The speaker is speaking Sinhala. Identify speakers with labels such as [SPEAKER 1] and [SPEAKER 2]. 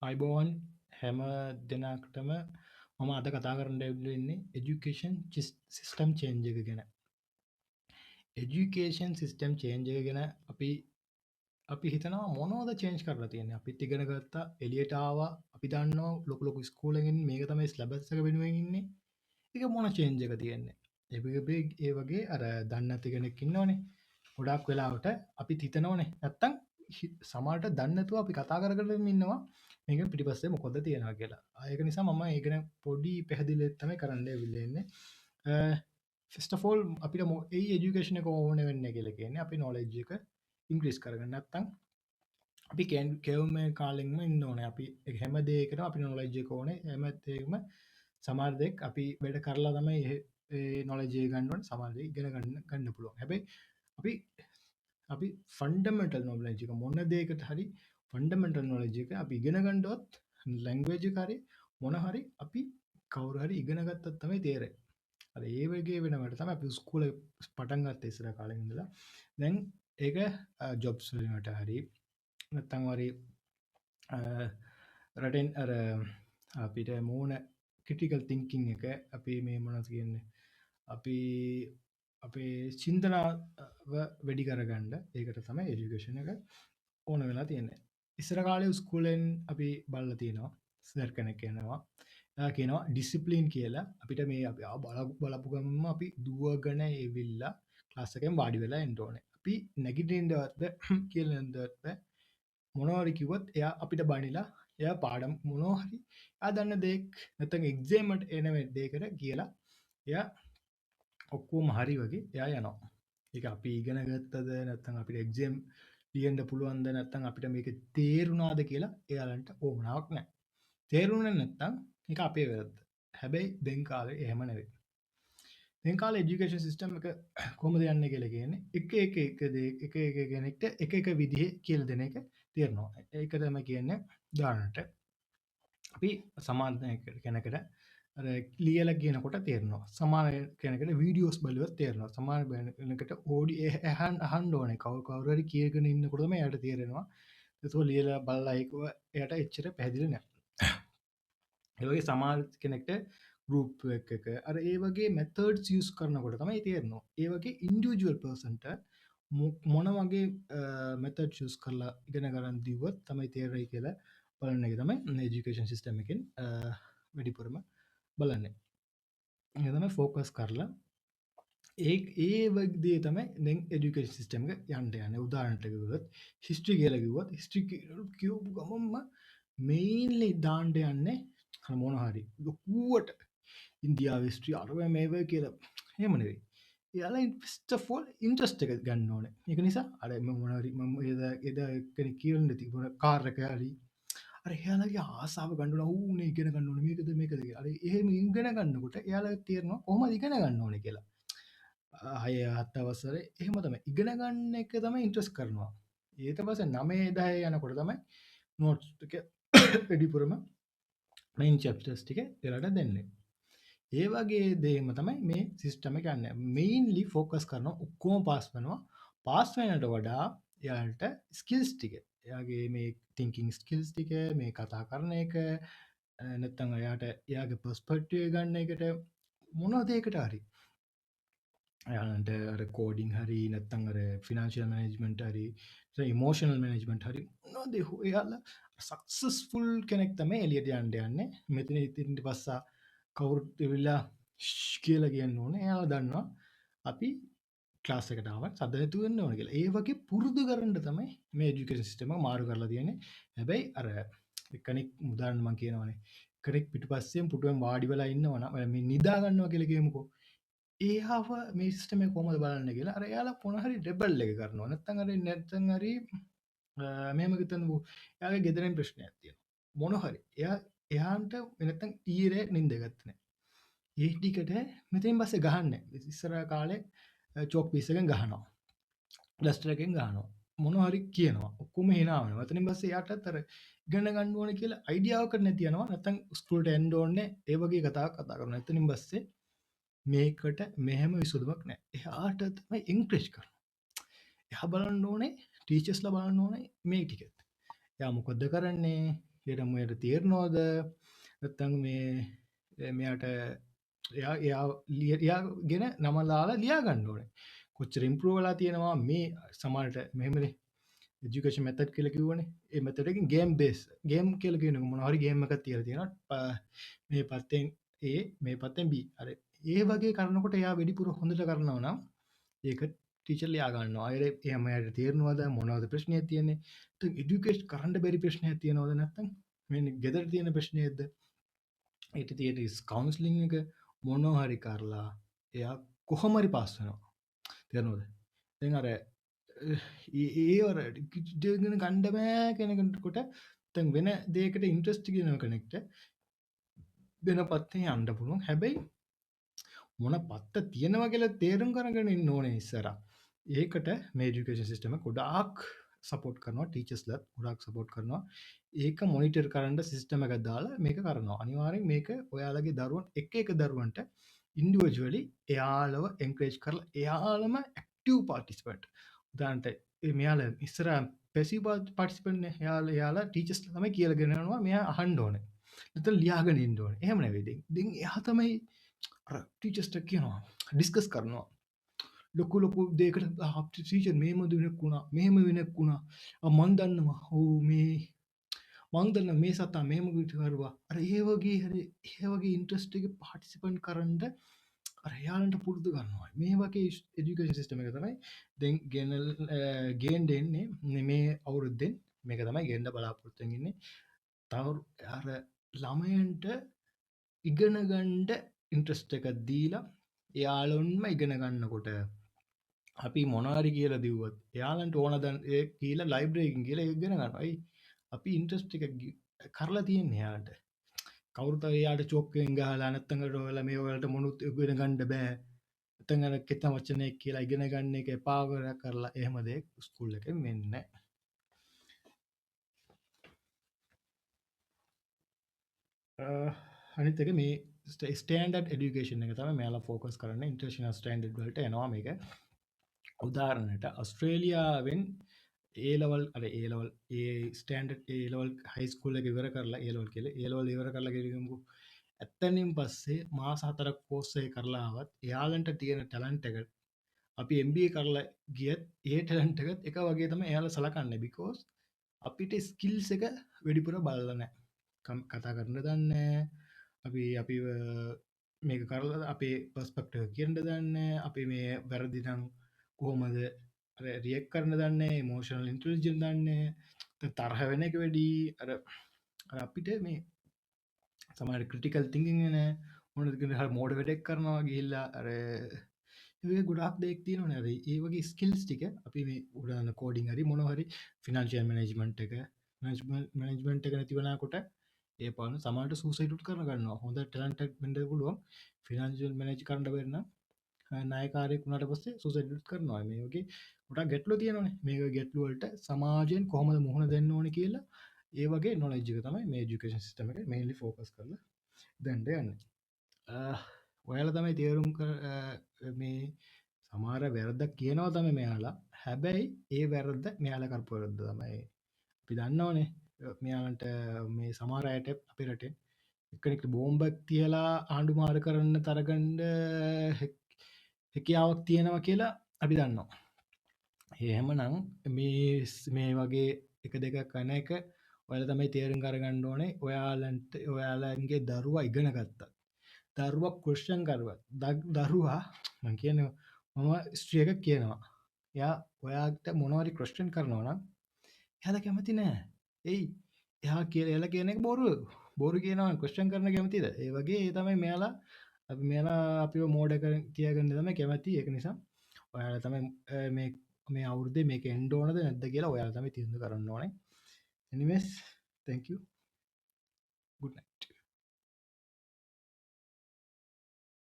[SPEAKER 1] අයිබෝවන් හැම දෙනාටම මම අද කතා කරන්න ඇවිල්ලා ඉන්නේ එජුකේෂන් සිස්ටම් චේන්ජ් එක ගැන. එජුකේෂන් සිස්ටම් චේන්ජ් එක ගැන අපි හිතනවා මොනවද චේන්ජ් කරලා තියෙන්නේ. අපිත් ඉගෙන ගත්තා, එළියට ආවා, අපි දන්නවා ලොකු ලොකු ස්කූල් එකකින් මේක තමයි සිලබස් එක වෙනුවෙන් ඉන්නේ. ඒක මොන චේන්ජ් එක තියෙන්නේ. ඒ වගේ අර දන්නේ නැති කෙනෙක් ඉන්නවනේ. ගොඩාක් වෙලාවට අපිත් හිතනවනේ. නැත්තම් සමහරට දන්නේ නැතුව අපි කතා කර කර ඉන්නවා. මේක පිටිපස්සේ මොකද තියෙනවා කියලා. ඒක නිසා මම ඒක ගැන පොඩි පැහැදිලියක් තමයි කරන්න ඇවිල්ලා ඉන්නේ. ෆස්ට ෆෝල් අපිට ඒ එජුකේෂන් එක ඕන වෙන්නේ කියලා කියන්නේ අපි නොලෙජ් එක ඉන්ක්‍රීස් කරගන්න. නැත්තම් අපි කෙවුම කාලෙන්ම ඉන්න ඕනේ. අපි හැම දෙයකටම අපි නොලෙජ් එක ඕනේ. හැම දෙයකම සමහර දෙයක් අපි වැඩ කරලා තමයි ඒ නොලෙජ් එක ගන්න ඕනේ. සමහර දේ ඉගෙන ගන්න පුළුවන්. හැබැයි අපි අපි ෆන්ඩමෙන්ටල් නොලෙජ් එක මොන දෙයකට හරි ෆන්ඩමෙන්ටල් නොලෙජ් එක අපි ඉගෙන ගන්නවත් ලැන්ග්වේජ් එක හරි මොන හරි අපි කවුරු හරි ඉගෙන ගත්තත් තමයි තේරෙන්නේ. අර ඒ වගේ වෙනවට තමයි අපි ස්කූලේ පටන් ගත්තේ ඉස්සර කාලේ ඉඳලා. දැන් ඒක ජොබ්ස් වලට හරි නැත්තම් හරි රටෙන් අර අපිට මෝන ක්‍රිටිකල් තින්කින් එක අපි මේ මොනවද කියන්නේ අපි අපේ චින්තනාව වැඩි කරගන්න ඒකට තමයි එජුකේෂන් එක ඕන වෙලා තියෙන්නේ. ඉස්සර කාලේ ස්කූලෙන් අපි බලලා තියෙනවා සර් කෙනෙක් කියනවා එයා කියනවා ඩිසිප්ලින් කියලා අපිට මේ අපි බලපු ගමන්ම අපි දුවගෙන එවිල්ලා ක්ලාස් එකෙන් වාඩි වෙලා එන්න ඕනේ. අපි නැගිටින්නවත් බෑ කියලා නේදවත් බෑ. මොනවා හරි කිව්වොත් එයා අපිට බනිලා එයා පාඩම් මොනවා හරි එයා දන්න දෙයක් නැත්නම් එක්සෑම් එකට එන දෙයකට කියලා එයා ඔක්කොම හරි වගේ එයා යනවා. ඒක අපි ඉගෙන ගත්තද නැත්නම් අපිට එක්සෑම් ලියන්න පුළුවන්ද නැත්නම් අපිට මේක තේරුණාද කියලා එයාලන්ට ඕමනාවක් නැහැ. තේරුණේ නැත්නම් ඒක අපේ වැරද්ද. හැබැයි දැන් කාලේ එහෙම නෙවෙයි. දැන් කාලේ এডুকেෂන් සිස්ටම් එක කොහොමද යන්නේ කියලා කියන්නේ එක කෙනෙක්ට එක එක විදිහේ කියලා දෙන එක තේරෙනවා. ඒක තමයි කියන්නේ උදාහරණට අපි සමාන කෙනෙකුට අර ලියලා කියනකොට තේරෙනවා. සමාන කෙනෙකුට වීඩියෝස් බලුවත් තේරෙනවා. සමාන කෙනෙකුට ඕඩියෝ අහන්න ඕනේ. කවුරු හරි කියගෙන ඉන්නකොට තමයි එයාට තේරෙනවා. ඒක ලියලා බලලා ඒක එයාට එච්චර පැහැදිලි නෑ. ඒ වගේ සමාන කෙනෙක්ට ගෲප් එකක අර ඒ වගේ මෙතඩ්ස් යූස් කරනකොට තමයි තේරෙනවා. ඒ වගේ ඉන්ඩිවිජුවල් පර්සන්ට මොන වගේ මෙතඩ් යූස් කරලා ඉගෙන ගන්න දිව්වොත් තමයි තේරෙයි කියලා බලන එක තමයි এডুকেෂන් සිස්ටම් එකෙන් වැඩිපුරම බලන්නේ. ඒක තමයි ફોකස් කරලා ඒ වගේ තමයි දැන් এডুকেෂන් සිස්ටම් එක යන්න යන්නේ. උදාහරණයක් කිව්වොත් හිස්ටරි කියලා කිව්වොත් හිස්ටරි කියපු ගමන්ම මේන්ලි දාන්න යන්නේ මොන හරි ලොකුවට ඉන්දියාවේ හිස්ටරි අරව මේව කියලා එහෙම නෙවෙයි. එයාලා ෆස්ට් ඔෆ් ඕල් ඉන්ට්‍රස්ට් එක ගන්න ඕනේ. ඒක නිසා අර මොන හරි මම එදා කෙනෙක් කියන්න තිබුණ කාර් එක හරි අර එයාලගේ ආසාව ගන්න ඕන ඌනේ ඉගෙන ගන්න ඕනේ මේකද කියලා. අර එහෙම ඉගෙන ගන්නකොට එයාලා තේරෙනවා කොහොමද ඉගෙන ගන්න ඕනේ කියලා. 6 7 අවසරේ එහෙම තමයි ඉගෙන ගන්න එක තමයි ඉන්ට්‍රස්ට් කරනවා. ඊට පස්සේ 9 10 යනකොට තමයි නෝට්ස් ටික වැඩිපුරම මේන් චැප්ටර්ස් ටික එයාලට දෙන්නේ. ඒ වගේ දේම තමයි මේ සිස්ටම් එක යන්නේ. මේන්ලි ફોකස් කරනවා ඔක්කොම පාස් වෙනවා. පාස් වෙනට වඩා එයාලට ස්කිල්ස් ටික එයාගේ මේ තින්කින් ස්කිල්ස් ටික මේ කතා කරන එක නැත්තම් එයාට එයාගේ පර්ස්පෙක්ටිව් ගන්න එකට මොනවද ඒකට හරි එයාලන්ට අර කෝඩින් හරි නැත්තම් අර ෆිනන්ෂියල් මැනේජ්මන්ට් හරි ඉමෝෂනල් මැනේජ්මන්ට් හරි මොනවද එයාලා සක්සස්ෆුල් කෙනෙක් තමයි එළියට යන්නේ. මෙතන ඉතින් පස්සා කවුරුත් ඇවිල්ලා කියලා කියන්න ඕනේ. එයාලා දන්නවා අපි ක්ලාස් එකට ආවත් සද්ද නැතුව ඉන්න ඕනේ කියලා. ඒ වගේ පුරුදු කරන්න තමයි මේ এডুকেෂන් සිස්ටම් එක මාරු කරලා තියෙන්නේ. හැබැයි අර කෙනෙක් උදාහරණ මම කියනවානේ. කෙනෙක් පිටුපස්සෙන් පුටුවෙන් වාඩි වෙලා ඉන්නවා නම් මේ නිදා ගන්නවා කියලා කියමුකෝ. එයාව මේ සිස්ටම් එක කොහොමද බලන්නේ කියලා අර එයාලා මොන හරි ඩෙබල් එක කරනවා. නැත්තම් හරි මෙහෙම හිතන්නකෝ. එයාගේ ගෙදරින් ප්‍රශ්නයක් තියෙනවා. මොන හරි. එයාන්ට නැත්තම් ඊරේ නිින්ද ගත්තේ නැහැ. ඒ ටිකට මෙතනින් පස්සේ ගහන්නේ. ඉස්සර කාලේ චොක් පීස් එකෙන් ගහනවා. ඩස්ටර් එකෙන් ගහනවා. මොන හරි කියනවා. ඔක්කොම hina වෙනවා. එතනින් පස්සේ එයාටත් අර ඉගෙන ගන්න ඕනේ කියලා අයිඩියාවකට නැති යනවා. නැත්තම් ස්කූල්ට එන්න ඕනේ. ඒ වගේ කතාවක් කතා කරනවා. එතනින් පස්සේ මේකට මෙහෙම විසඳුමක් නැහැ. එයාට තමයි එන්කරේජ් කරනවා. එයා බලන්න ඕනේ ටීචර්ස්ලා බලන්න ඕනේ මේ ටිකත්. එයා මොකද කරන්නේ? ඊට මෙයාට තේරෙනවද නැත්නම් මෙයාට ගෙන නමලාලා ලියා ගන්න ඕනේ. කොච්චර ඉම්ප්‍රූව් වෙලා තියෙනවා මේ සමහරට මෙහෙමනේ එජුකේෂන් මෙතඩ් කියලා කිව්වනේ. ඒ මෙතඩ් එකෙන් ගේම් බේස් ගේම් කියලා කියන මොනවා හරි ගේම් එකක් තියලා තියෙනවා. මේ පැත්තෙන් A මේ පැත්තෙන් B. අර ඒ වගේ කරනකොට එයා වැඩිපුර හොඳට කරනවා නම් ඒක ටීචර් ලියා ගන්නවා. එයාම එයාට තේරෙනවද මොනවද ප්‍රශ්නයක් තියෙන්නේ? ඉතින් එඩියුකේට් කරන්න බැරි ප්‍රශ්නයක් තියෙනවද නැත්නම් මේ ගෙදර තියෙන ප්‍රශ්නයක්ද? ඊට තියෙන කවුන්ස්ලින් එක මොනවා හරි කරලා එයා කොහොම හරි පාස් වෙනවා. තේරෙනවද? දැන් අර ඒවර ගෙන ගණ්ඩ බෑ කෙනකට තැන් වෙන දේකට ඉන්ට්‍රස්ටි ගෙනව කනෙක්ට වෙන පත්තේ අන්ඩ පුළුවන් හැබැයි මොන පත්ත තියෙනව කියලා තේරුම් කරගෙන ඉන්න ඕනේ ඉස්සර ඒකට මේජුකේෂන් සිස්ටම ගොඩාක් සපෝට් කරනවා ටීචස්ල ගොඩක් සපෝට් කරනවා ඒක මොනිටර් කරන්න සිස්ටම එකක් දාලා මේක කරනවා අනිවාරෙන් මේක ඔයාලගේ දරුවන් එක දරුවන්ට ඉන්ඩුවජුවලි එයාලව එන්කරේජ් කරලා එයාලම ඇක්ටව් පාටිස්පට් උදාන්ට මෙයාල ඉස්සර පැසි පටිස්පෙන්න්න යාලා ටීචස් තම කියලගෙනවා මෙයා අහන්ඩෝන නත ලියාගෙන ඉන්ඩෝන එහමන වෙදි දෙ එහතමයි ටීචස්ට කියනවා ඩිස්කස් කරනවා ලොකු දේකට ටීචර් මේම දෙනෙක් වුණා මෙහෙම වෙනෙක් වුණා මන්දන්නවා හෝ මේ මංදන්න මේ සතා මේම විටකරවා අර ඒවගේ හරි ඒවගේ ඉන්ට්‍රස්ට එක පාටිසිපන්් කරන්ට අරයාලන්ට පුරුදු ගන්නවා මේ වගේ එඩියුකේෂන් සිස්ටම එක තමයි දැන් ගෙනල් ගේන් දෙන්නේ මේ අවුරුද්දෙන් මේක තමයි ගෙන්ඩ බලාපොරොත්තුවෙන්නේ තවරු අර ළමයන්ට ඉගෙනගණ්ඩ ඉන්ට්‍රස්ට එකක් දීලා එයාලොන්ම ඉගෙන ගන්නකොට අපි මොනාරි කියල දිවත් එයාලන්ට ඕනදන් ඒ කියලා ලයිබ්‍රේකින් කියලා ඉගෙන ගන්නයි අපි ඉන්ට්‍රස්ට එක කරලා තියෙන් එයාට කවුරුත යාට චෝක්කෙන් ගහලා නැත්තඟට ඔයාල මේ ඔයාලට මොනුත් ඉගෙන ගන්න බෑ නැත්තං අර කෙත වචනය කියලා ඉගෙන ගන්න එක එපා කරලා එහෙම දෙයක් ස්කූල් එකෙන් මෙන්න අනිත් එක මේ ස්ටෑන්ඩඩ් එඩියුකේෂන් එක තමයි මෙයාලා ෆෝකස් කරන්න ඉන්ටර්නැෂනල් ස්ටෑන්ඩඩ් වලට එනවා මේක උදාහරණයට ඔස්ට්‍රේලියාවෙන් ඒලවල් අර ඒලවල් ඒ ස්ටන්ඩ් ඒලවල් හයිස්කුල්ල ඉවර කරලා ඒලවල් කියල ඒලවල් ඉවර කරලා ගෙරගමු ඇත්තනින් පස්සේ මාස 4ක් කෝස්සේ කරලාවත් එයාලන්ට තියෙන ටැලන්ට් එක අපි MBA කරලා ගියත් ඒ ටැලන්ට් එකත් එක වගේ තමයි එයාලා සලකන්නේ because අපිට ස්කිල්ස් එක වැඩිපුර බලලා නැහැ කතා කරන්න දන්නේ අපි මේක කරලා අපේ පර්ස්පෙක්ටිව් කියන්න දන්නේ අපි මේ වැරදි නම් කොහොමද රියෙක් කරන්න දන්නේ ඉමෝෂනල් ඉන්ටෙලිජන්ස් දන්නේ තරහ වෙන එක වැඩි අර අපිට මේ සමහර ක්‍රිටිකල් තින්කින් නෑ මොනදගෙන හ මෝඩ වැඩෙක් කරනවා ගිහිල්ලා අර ඒ ගොඩක් දෙයක් තියෙනවා නේද ඒ වගේ ස්කිල්ස් ටික අපි මේ උදාහරණ කෝඩින් හරි මොනවා හරි ෆිනන්ෂියල් මැනේජ්මන්ට් එක මැනේජ්මන්ට් එක නැති වෙනකොට ඒ පාන සමහරට සූසයිඩ් කරන ගන්නවා හොඳ ටැලන්ට් එකක් වෙන්න පුළුවන් ෆිනන්ෂියල් මැනේජ් කරන්න බැරි නම් නායකාරයෙක් වුණාට පස්සේ සූසයිඩ් කරනවා මේ වගේ ගොඩක් ගැටලු තියෙනවානේ මේක ගැටලු වලට සමාජයෙන් කොහොමද මුහුණ දෙන්න ඕනේ කියලා ඒ වගේ නොලෙජ් එක තමයි මේ এডুকেෂන් සිස්ටම් එකේ මේන්ලි ફોකස් කරලා දැන් යන්නේ ඔයාලා තමයි තේරුම් මේ සමහර වැරද්දක් කියනවා තමයි මෙයාලා හැබැයි ඒ වැරද්ද මෙයාලා කරපු වැරද්ද තමයි අපි දන්නවනේ මෙයාලන්ට මේ සමහර අයට අපේ රටේ එක්කෙනෙක්ට බෝම්බක් තියලා ආණ්ඩු මාරු කරන්න තරගන්න හැකියාවක් තියෙනවා කියලා අපි දන්නවා. එහෙමනම් මේ වගේ එක දෙකක් කරන එක ඔයාලා තමයි තේරුම් අරගන්න ඕනේ. ඔයාලන්ගේ දරුවා ඉගෙන ගත්තා. දරුවා ක්වෙස්චන් කරුවා. දරුවා මම කියන්නේ මම හිස්ටරි එකක් කියනවා. එයා ඔයාට මොනවා හරි ක්වෙස්චන් කරනවා නම් එයාලා කැමති නෑ. එයි එයා කියන එක බොරු කියනවා ක්වෙස්චන් කරන කැමතිද? ඒ වගේ ඒ තමයි මෙයාලා අපිව මෝඩ තියාගන්න තමයි කැමති ඒක නිසා ඔයාලා තමයි මේ අවුරුද්දේ මේක එන්න ඕනද නැද්ද කියලා ඔයාලා තමයි තීරණය කරන්න ඕනේ. Anyways, thank you. Good night.